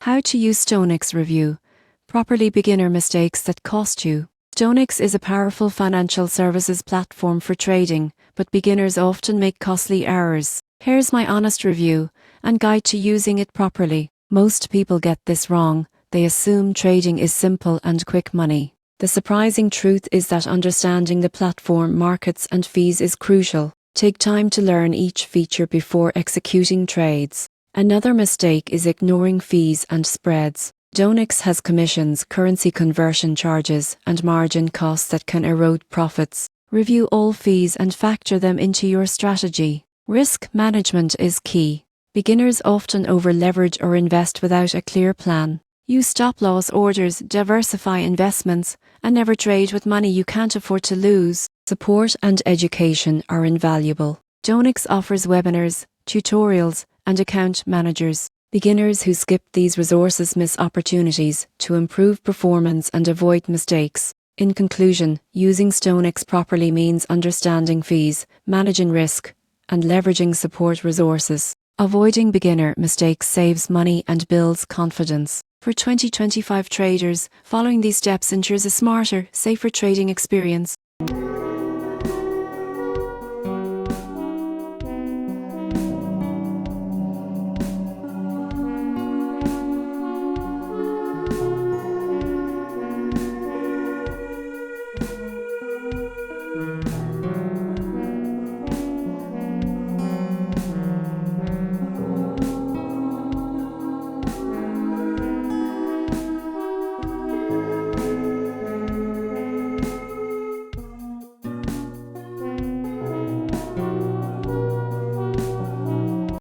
How to use StoneX review. Properly beginner mistakes that cost you. StoneX is a powerful financial services platform for trading, but beginners often make costly errors. Here's my honest review and guide to using it properly. Most people get this wrong. They assume trading is simple and quick money. The surprising truth is that understanding the platform, markets and fees is crucial. Take time to learn each feature before executing trades. Another mistake is ignoring fees and spreads. StoneX has commissions, currency conversion charges, and margin costs that can erode profits. Review all fees and factor them into your strategy. Risk management is key. Beginners often over-leverage or invest without a clear plan. Use stop-loss orders, diversify investments, and never trade with money you can't afford to lose. Support and education are invaluable. StoneX offers webinars, tutorials, and account managers. Beginners who skip these resources miss opportunities to improve performance and avoid mistakes. In conclusion, using StoneX properly means understanding fees, managing risk, and leveraging support resources. Avoiding beginner mistakes saves money and builds confidence. For 2025 traders, following these steps ensures a smarter, safer trading experience.